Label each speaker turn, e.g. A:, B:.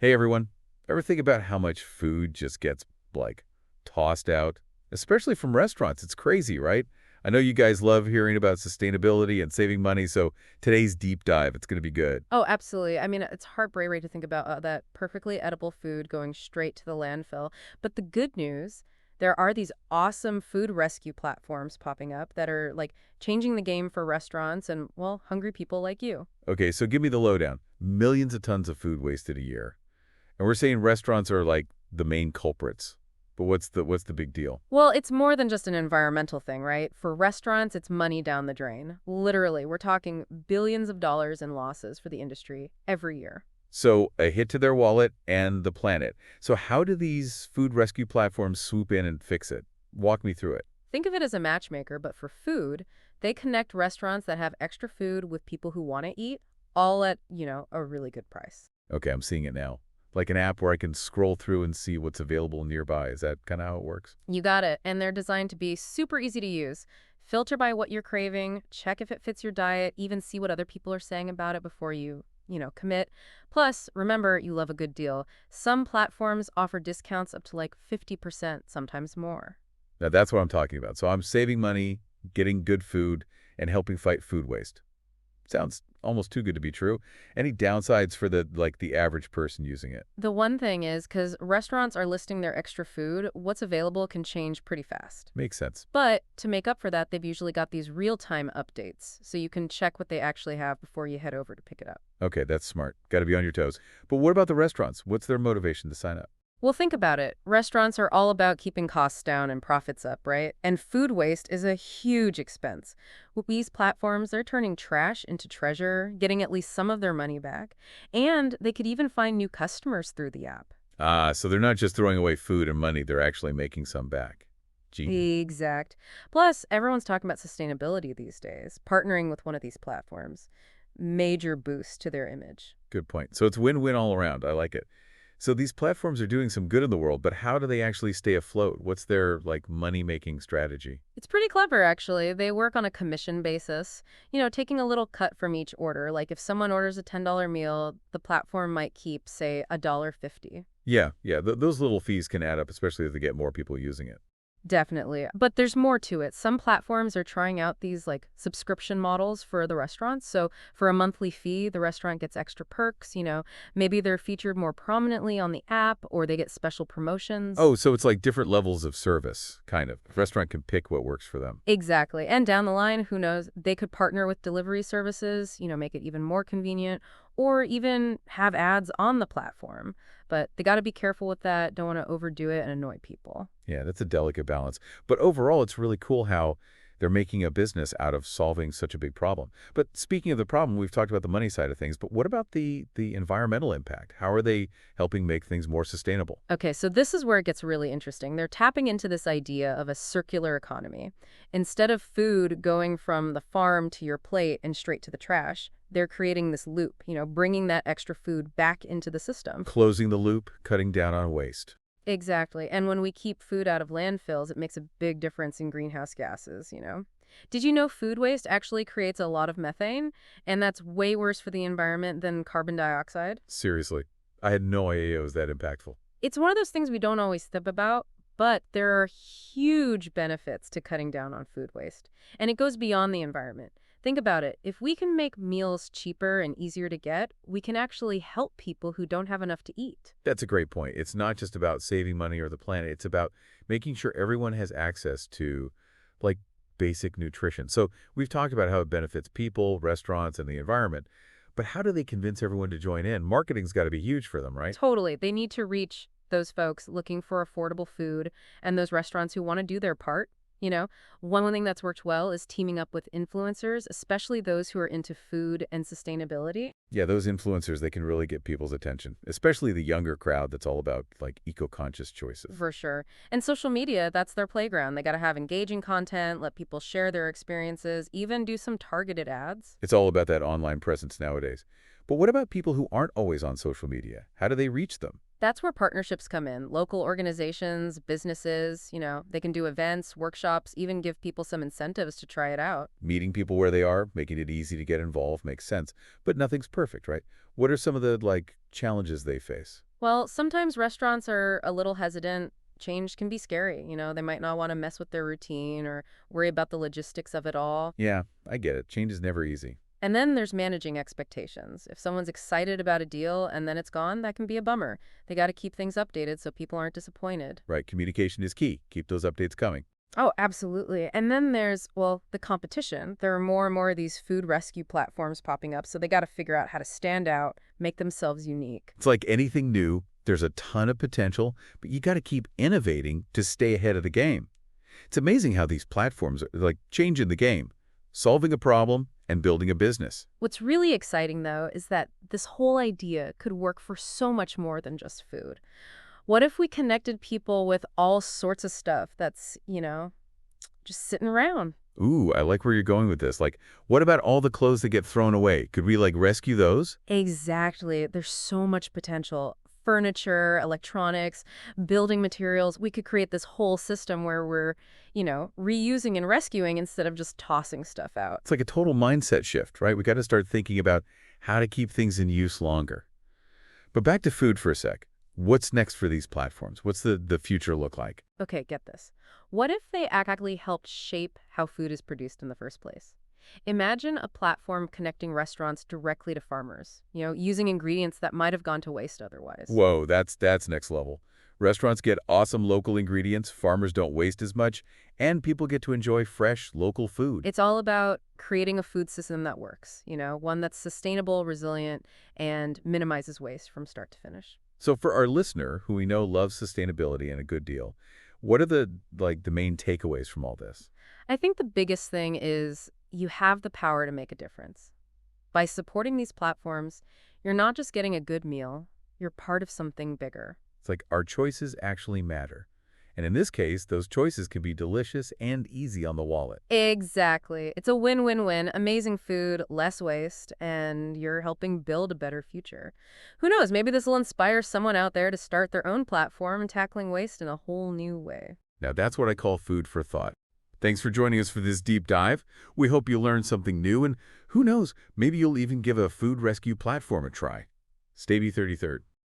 A: Hey everyone, ever think about how much food just gets, like, tossed out? Especially from restaurants. It's crazy, right? I know you guys love hearing about sustainability and saving money, so today's deep dive, it's going to be good.
B: Oh, absolutely. I mean, it's heartbreaking to think about that perfectly edible food going straight to the landfill. But the good news, there are these awesome food rescue platforms popping up that are like changing the game for restaurants and, well, hungry people like you.
A: Okay, so give me the lowdown. Millions of tons of food wasted a year. And we're saying restaurants are like the main culprits. But what's the big deal?
B: Well, it's more than just an environmental thing, right? For restaurants, it's money down the drain. Literally, we're talking billions of dollars in losses for the industry every year.
A: So a hit to their wallet and the planet. So how do these food rescue platforms swoop in and fix it? Walk me through it.
B: Think of it as a matchmaker, but for food, they connect restaurants that have extra food with people who want to eat, all at, a really good price.
A: Okay, I'm seeing it now. Like an app where I can scroll through and see what's available nearby. Is that kind of how it works?
B: You got it. And they're designed to be super easy to use. Filter by what you're craving, check if it fits your diet, even see what other people are saying about it before you commit. Plus, remember, you love a good deal. Some platforms offer discounts up to like 50%, sometimes more.
A: Now that's what I'm talking about. So I'm saving money, getting good food, and helping fight food waste. Sounds almost too good to be true. Any downsides for the average person using it?
B: The one thing is, because restaurants are listing their extra food, what's available can change pretty fast.
A: Makes sense.
B: But to make up for that, they've usually got these real-time updates, so you can check what they actually have before you head over to pick it up.
A: Okay, that's smart. Got to be on your toes. But what about the restaurants? What's their motivation to sign up?
B: Well, think about it. Restaurants are all about keeping costs down and profits up, right? And food waste is a huge expense. With these platforms, they're turning trash into treasure, getting at least some of their money back, and they could even find new customers through the app.
A: Ah, so they're not just throwing away food and money, they're actually making some back. Genius.
B: Exact. Plus, everyone's talking about sustainability these days, partnering with one of these platforms. Major boost to their image.
A: Good point. So it's win-win all around. I like it. So these platforms are doing some good in the world, but how do they actually stay afloat? What's their money-making strategy?
B: It's pretty clever, actually. They work on a commission basis, taking a little cut from each order. Like if someone orders a $10 meal, the platform might keep, say, $1.50.
A: Yeah, yeah, those little fees can add up, especially if they get more people using it.
B: Definitely. But there's more to it. Some platforms are trying out these like subscription models for the restaurants. So for a monthly fee, the restaurant gets extra perks, maybe they're featured more prominently on the app or they get special promotions.
A: Oh, so it's like different levels of service, kind of. The restaurant can pick what works for them.
B: Exactly. And down the line, who knows, they could partner with delivery services, make it even more convenient, or even have ads on the platform. But they got to be careful with that. Don't want to overdo it and annoy people.
A: Yeah, that's a delicate balance. But overall, it's really cool how they're making a business out of solving such a big problem. But speaking of the problem, we've talked about the money side of things, but what about the environmental impact? How are they helping make things more sustainable?
B: Okay, so this is where it gets really interesting. They're tapping into this idea of a circular economy. Instead of food going from the farm to your plate and straight to the trash, they're creating this loop, bringing that extra food back into the system.
A: Closing the loop, cutting down on waste.
B: Exactly. And when we keep food out of landfills, it makes a big difference in greenhouse gases. Did you know food waste actually creates a lot of methane? And that's way worse for the environment than carbon dioxide?
A: Seriously. I had no idea it was that impactful.
B: It's one of those things we don't always think about, but there are huge benefits to cutting down on food waste. And it goes beyond the environment. Think about it. If we can make meals cheaper and easier to get, we can actually help people who don't have enough to eat.
A: That's a great point. It's not just about saving money or the planet. It's about making sure everyone has access to, like, basic nutrition. So we've talked about how it benefits people, restaurants, and the environment. But how do they convince everyone to join in? Marketing's got to be huge for them, right?
B: Totally. They need to reach those folks looking for affordable food and those restaurants who want to do their part. One thing that's worked well is teaming up with influencers, especially those who are into food and sustainability.
A: Yeah, those influencers, they can really get people's attention, especially the younger crowd that's all about, like, eco-conscious choices.
B: For sure. And social media, that's their playground. They got to have engaging content, let people share their experiences, even do some targeted ads.
A: It's all about that online presence nowadays. But what about people who aren't always on social media? How do they reach them?
B: That's where partnerships come in. Local organizations, businesses, they can do events, workshops, even give people some incentives to try it out.
A: Meeting people where they are, making it easy to get involved makes sense. But nothing's perfect, right? What are some of the, challenges they face?
B: Well, sometimes restaurants are a little hesitant. Change can be scary. They might not want to mess with their routine or worry about the logistics of it all.
A: Yeah, I get it. Change is never easy.
B: And then there's managing expectations. If someone's excited about a deal and then it's gone, that can be a bummer. They got to keep things updated so people aren't disappointed.
A: Right, communication is key. Keep those updates coming.
B: Oh, absolutely. And then there's, well, the competition. There are more and more of these food rescue platforms popping up, so they got to figure out how to stand out, make themselves unique.
A: It's like anything new, there's a ton of potential, but you got to keep innovating to stay ahead of the game. It's amazing how these platforms are like changing the game, solving a problem and building a business.
B: What's really exciting, though, is that this whole idea could work for so much more than just food. What if we connected people with all sorts of stuff that's, just sitting around?
A: Ooh, I like where you're going with this. Like, what about all the clothes that get thrown away? Could we, like, rescue those?
B: Exactly. There's so much potential. Furniture, electronics, building materials. We could create this whole system where we're, reusing and rescuing instead of just tossing stuff out.
A: It's like a total mindset shift, right? We got to start thinking about how to keep things in use longer. But back to food for a sec. What's next for these platforms? What's the future look like?
B: Okay, get this. What if they actually helped shape how food is produced in the first place? Imagine a platform connecting restaurants directly to farmers, using ingredients that might have gone to waste otherwise.
A: Whoa, that's next level. Restaurants get awesome local ingredients, farmers don't waste as much, and people get to enjoy fresh, local food.
B: It's all about creating a food system that works, one that's sustainable, resilient, and minimizes waste from start to finish.
A: So for our listener, who we know loves sustainability and a good deal, what are the main takeaways from all this?
B: I think the biggest thing is you have the power to make a difference. By supporting these platforms, you're not just getting a good meal, you're part of something bigger.
A: It's like our choices actually matter. And in this case, those choices can be delicious and easy on the wallet.
B: Exactly. It's a win-win-win. Amazing food, less waste, and you're helping build a better future. Who knows, maybe this will inspire someone out there to start their own platform and tackling waste in a whole new way.
A: Now that's what I call food for thought. Thanks for joining us for this deep dive. We hope you learned something new, and who knows, maybe you'll even give a food rescue platform a try. Stay B33rd.